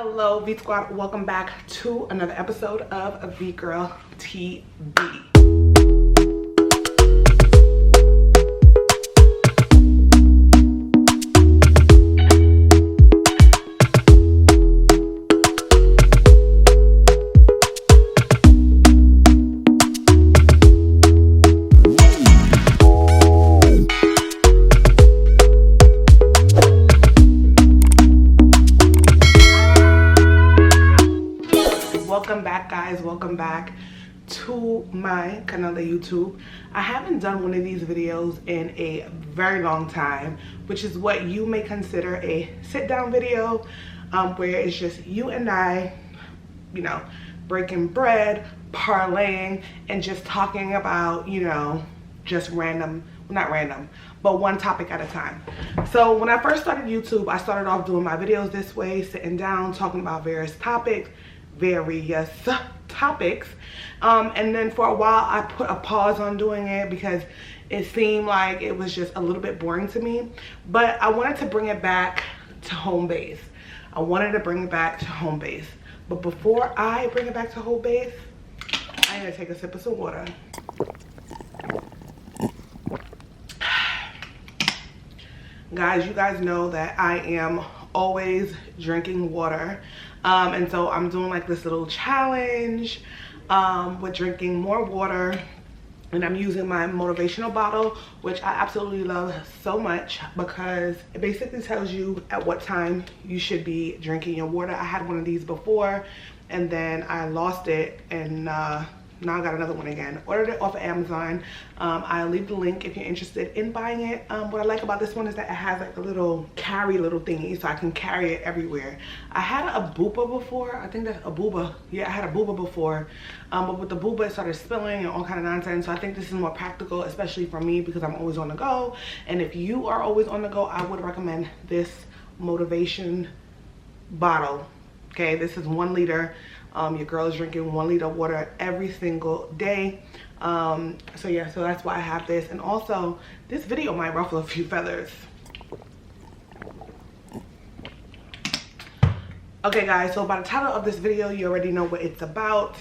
Hello V Squad, welcome back to another episode of VGirlTV. Welcome back, guys. Welcome back to my canal YouTube. I haven't done one of these videos in a very long time, which is what you may consider a sit-down video, where it's just you and I, you know, breaking bread, parlaying, and just talking about, you know, just random, well, not random, but one topic at a time. So when I first started YouTube, I started off doing my videos this way, sitting down, talking about various topics, and then for a while I put a pause on doing it because it seemed like it was just a little bit boring to me. But I wanted to bring it back to home base. But before I bring it back to home base, I need to take a sip of some water. Guys, you guys know that I am always drinking water, and so I'm doing like this little challenge with drinking more water, and I'm using my motivational bottle, which I absolutely love so much because it basically tells you at what time you should be drinking your water. I had one of these before and then I lost it, and now I got another one again. Ordered it off of Amazon. I'll leave the link if you're interested in buying it. What I like about this one is that it has like a little thingy, so I can carry it everywhere. I had a booba before. I think that's a booba. Yeah, I had a booba before. But with the booba, it started spilling and all kind of nonsense. So I think this is more practical, especially for me because I'm always on the go. And if you are always on the go, I would recommend this motivation bottle. Okay, this is 1 liter. Your girl is drinking 1 liter of water every single day. So yeah, so that's why I have this. And also, this video might ruffle a few feathers. Okay guys, so by the title of this video, you already know what it's about.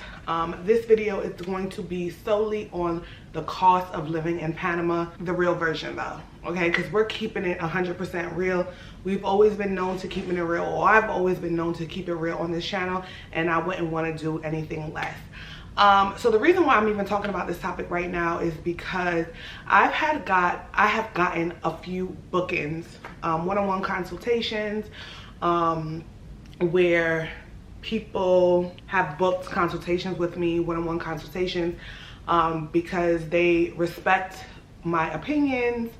This video is going to be solely on the cost of living in Panama, the real version though, okay? Because we're keeping it 100% real. We've always been known to keeping it real, or I've always been known to keep it real on this channel, and I wouldn't want to do anything less. So the reason why I'm even talking about this topic right now is because I have gotten a few bookings, one-on-one consultations, where people have booked consultations with me, one-on-one consultations, because they respect my opinions,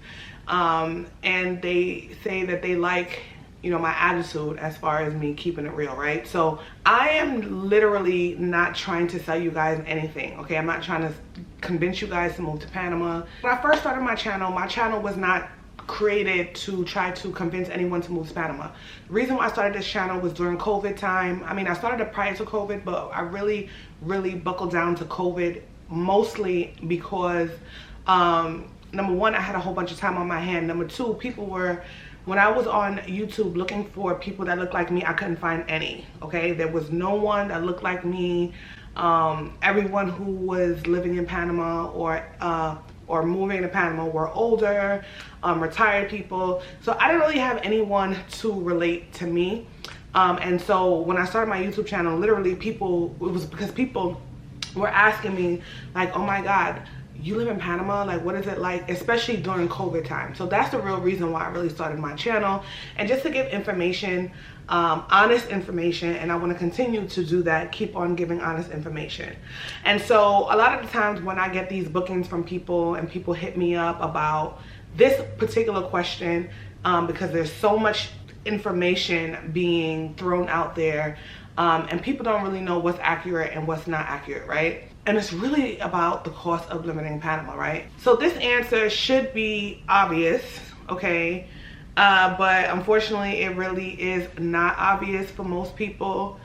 and they say that they like, you know, my attitude as far as me keeping it real, right? So I am literally not trying to sell you guys anything, okay? I'm not trying to convince you guys to move to Panama. When I first started my channel was not created to try to convince anyone to move to Panama. The reason why I started this channel was during COVID time. I mean, I started it prior to COVID, but I really buckled down to COVID, mostly because number one, I had a whole bunch of time on my hand. Number two, when I was on YouTube looking for people that looked like me, I couldn't find any, okay? There was no one that looked like me. Everyone who was living in Panama or moving to Panama were older, retired people. So I didn't really have anyone to relate to me. And so when I started my YouTube channel, literally it was because people were asking me like, oh my God, you live in Panama? Like, what is it like, especially during COVID time? So that's the real reason why I really started my channel, and just to give information, honest information, and I want to continue to do that, keep on giving honest information. And so a lot of the times when I get these bookings from people and people hit me up about this particular question, because there's so much information being thrown out there, and people don't really know what's accurate and what's not accurate, right? And it's really about the cost of living in Panama, right? So this answer should be obvious, okay? But unfortunately, it really is not obvious for most people,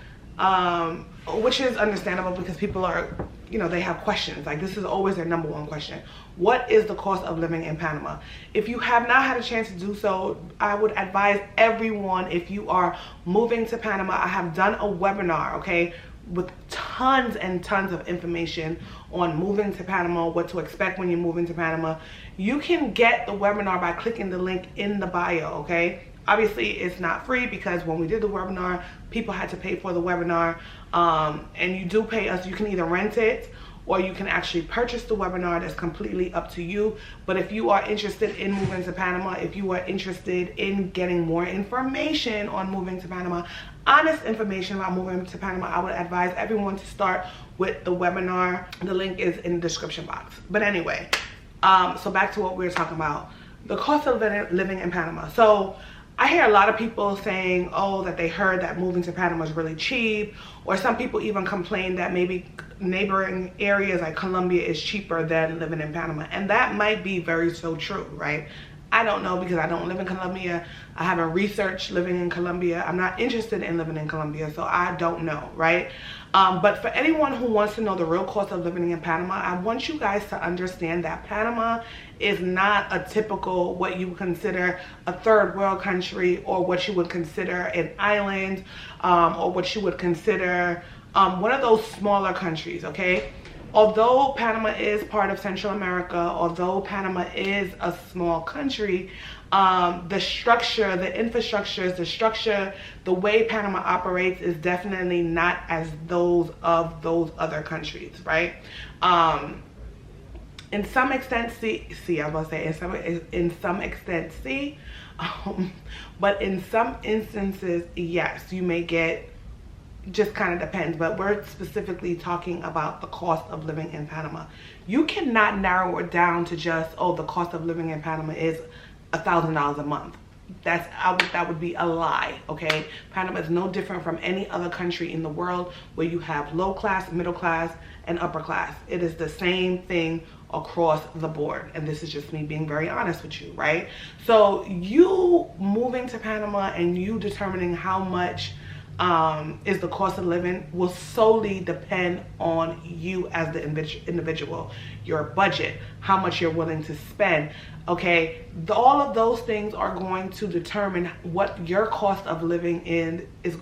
which is understandable because people are, you know, they have questions. Like, this is always their number one question. What is the cost of living in Panama? If you have not had a chance to do so, I would advise everyone, if you are moving to Panama, I have done a webinar, okay, with tons and tons of information on moving to Panama, what to expect when you move into Panama. You can get the webinar by clicking the link in the bio, okay? Obviously, it's not free because when we did the webinar, people had to pay for the webinar. And you do pay us. You can either rent it or you can actually purchase the webinar. That's completely up to you. But if you are interested in moving to Panama, if you are interested in getting more information on moving to Panama, honest information about moving to Panama, I would advise everyone to start with the webinar. The link is in the description box. But anyway, so back to what we were talking about, the cost of living in Panama. So I hear a lot of people saying, oh, that they heard that moving to Panama is really cheap, or some people even complain that maybe neighboring areas like Colombia is cheaper than living in Panama. And that might be very so true, right? I don't know because I don't live in Colombia. I haven't researched living in Colombia. I'm not interested in living in Colombia, so I don't know, right? But for anyone who wants to know the real cost of living in Panama, I want you guys to understand that Panama is not a typical, what you would consider a third world country, or what you would consider an island, or what you would consider one of those smaller countries, okay? Although Panama is part of Central America, although Panama is a small country, the structure, the infrastructures, the structure, the way Panama operates is definitely not as those of those other countries, right? In some extent, but in some instances, yes, you may get, just kind of depends, but we're specifically talking about the cost of living in Panama. You cannot narrow it down to just, oh, the cost of living in Panama is $1,000 a month. That would be a lie, okay? Panama is no different from any other country in the world where you have low class, middle class, and upper class. It is the same thing across the board, and this is just me being very honest with you, right? So you moving to Panama and you determining how much is the cost of living will solely depend on you as the individual, your budget, how much you're willing to spend, okay? All of those things are going to determine what your cost of living is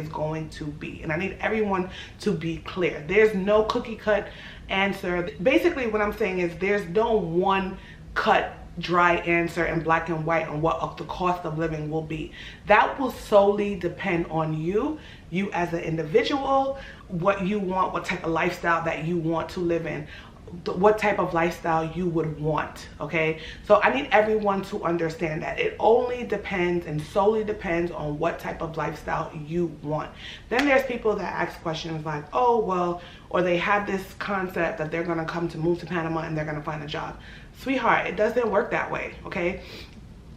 going to be. And I need everyone to be clear. There's no cookie cut answer. Basically what I'm saying is there's no one cut dry answer in black and white on what the cost of living will be. That will solely depend on you as an individual, what you want, what type of lifestyle that you want to live in, what type of lifestyle you would want, okay? So I need everyone to understand that it only depends and solely depends on what type of lifestyle you want. Then there's people that ask questions like, oh, well, or they have this concept that they're gonna come to move to Panama and they're gonna find a job. Sweetheart, it doesn't work that way, okay?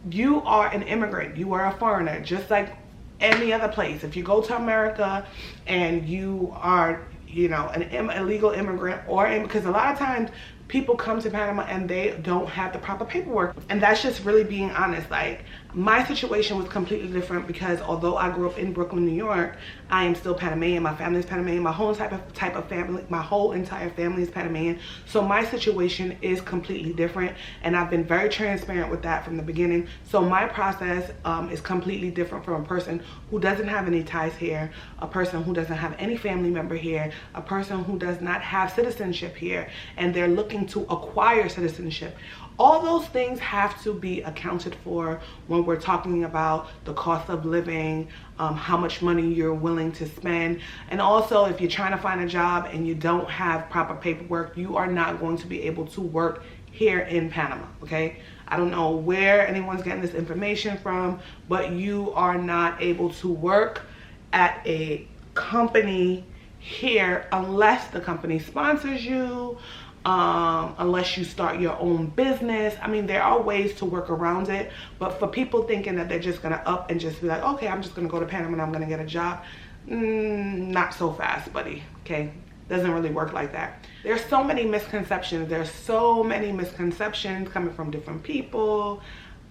You are an immigrant, you are a foreigner, just like any other place. If you go to America and you are, you know, an illegal immigrant, or because a lot of times people come to Panama and they don't have the proper paperwork, and that's just really being honest. Like, my situation was completely different because although I grew up in Brooklyn, New York, I am still Panamanian. My family is Panamanian. My whole type of family, my whole entire family is Panamanian. So my situation is completely different, and I've been very transparent with that from the beginning. So my process is completely different from a person who doesn't have any ties here, a person who doesn't have any family member here, a person who does not have citizenship here, and they're looking to acquire citizenship. All those things have to be accounted for when we're talking about the cost of living, how much money you're willing to spend. And also, if you're trying to find a job and you don't have proper paperwork, you are not going to be able to work here in Panama, okay? I don't know where anyone's getting this information from, but you are not able to work at a company here unless the company sponsors you, unless you start your own business. I mean, there are ways to work around it, but for people thinking that they're just gonna up and just be like, okay, I'm just gonna go to Panama and I'm gonna get a job, not so fast, buddy, okay? Doesn't really work like that. There's so many misconceptions. There's so many misconceptions coming from different people,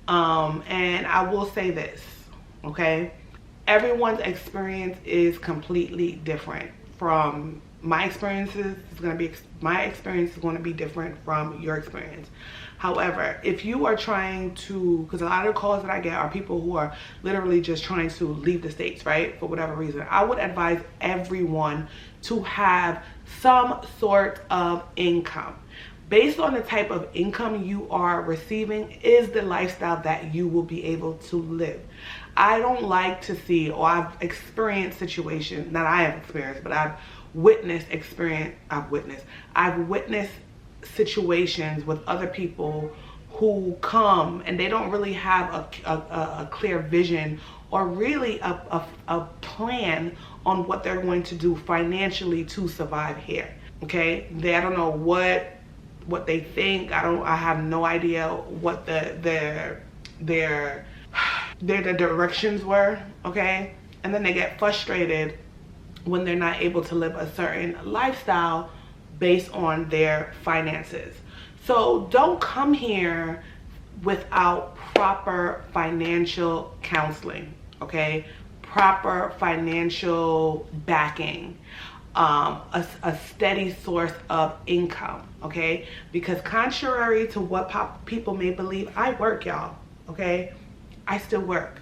and I will say this, okay? Everyone's experience is completely different from my experience is going to be different from your experience. However, if you are trying to, because a lot of the calls that I get are people who are literally just trying to leave the States, right, for whatever reason, I would advise everyone to have some sort of income. Based on the type of income you are receiving is the lifestyle that you will be able to live. I don't like to see, or I've experienced situations, not I have experienced, but I've witnessed situations with other people who come and they don't really have a clear vision or really a plan on what they're going to do financially to survive here. Okay, I don't know what they think. I have no idea what their directions were. Okay, and then they get frustrated when they're not able to live a certain lifestyle based on their finances. So don't come here without proper financial counseling, okay? Proper financial backing, a steady source of income, okay? Because contrary to what people may believe, I work, y'all, okay? I still work.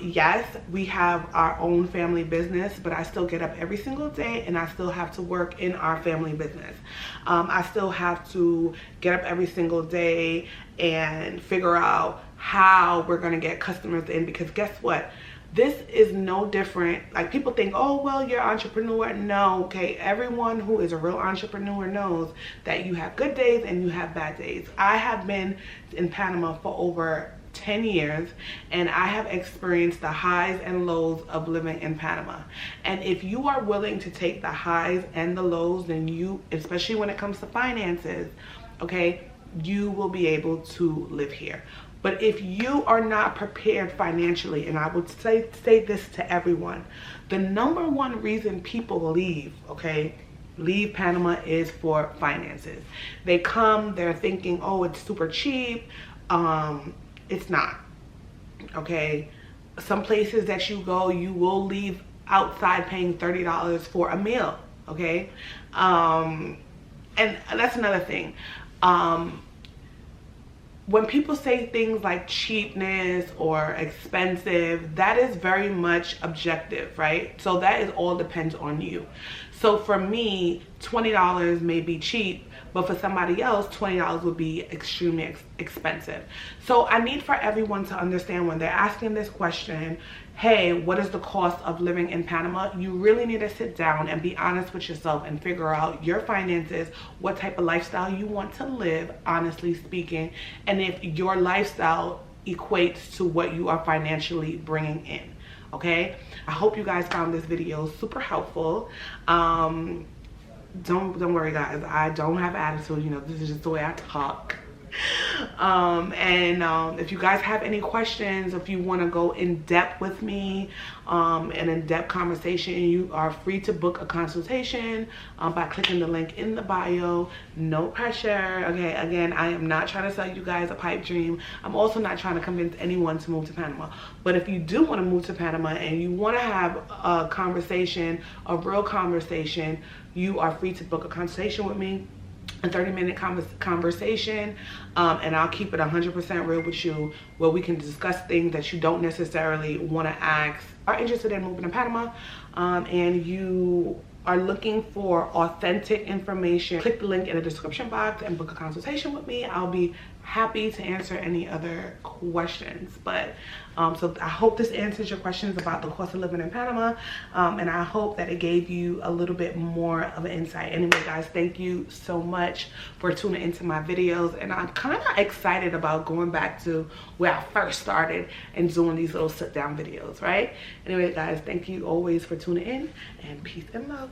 Yes, we have our own family business, but I still get up every single day and I still have to work in our family business. I still have to get up every single day and figure out how we're going to get customers in, because guess what? This is no different. Like, people think, oh, well, you're an entrepreneur. No, okay? Everyone who is a real entrepreneur knows that you have good days and you have bad days. I have been in Panama for over 10 years and I have experienced the highs and lows of living in Panama. And if you are willing to take the highs and the lows, then you, especially when it comes to finances, okay, you will be able to live here. But if you are not prepared financially, and I would say this to everyone, the number one reason people leave, okay, leave Panama is for finances. They come, they're thinking, oh, it's super cheap. It's not, okay? Some places that you go, you will leave outside paying $30 for a meal, okay? And that's another thing. When people say things like cheapness or expensive, that is very much objective, right? So that is all depends on you. So for me, $20 may be cheap, but for somebody else, $20 would be extremely expensive. So I need for everyone to understand when they're asking this question, hey, what is the cost of living in Panama? You really need to sit down and be honest with yourself and figure out your finances, what type of lifestyle you want to live, honestly speaking, and if your lifestyle equates to what you are financially bringing in, okay? I hope you guys found this video super helpful. Don't worry, guys, I don't have attitude, you know, this is just the way I talk. If you guys have any questions, if you want to go in depth with me, an in-depth conversation, you are free to book a consultation by clicking the link in the bio. No pressure. Okay, again, I am not trying to sell you guys a pipe dream. I'm also not trying to convince anyone to move to Panama. But if you do want to move to Panama and you want to have a conversation, a real conversation, you are free to book a consultation with me. A 30-minute conversation, and I'll keep it 100% real with you, where we can discuss things that you don't necessarily want to ask, are interested in moving to Panama, and you are looking for authentic information. Click the link in the description box and book a consultation with me. I'll be happy to answer any other questions. But so I hope this answers your questions about the cost of living in Panama, and I hope that it gave you a little bit more of an insight. Anyway, guys, thank you so much for tuning into my videos, and I'm kind of excited about going back to where I first started and doing these little sit down videos, right? Anyway, guys, thank you always for tuning in, and peace and love.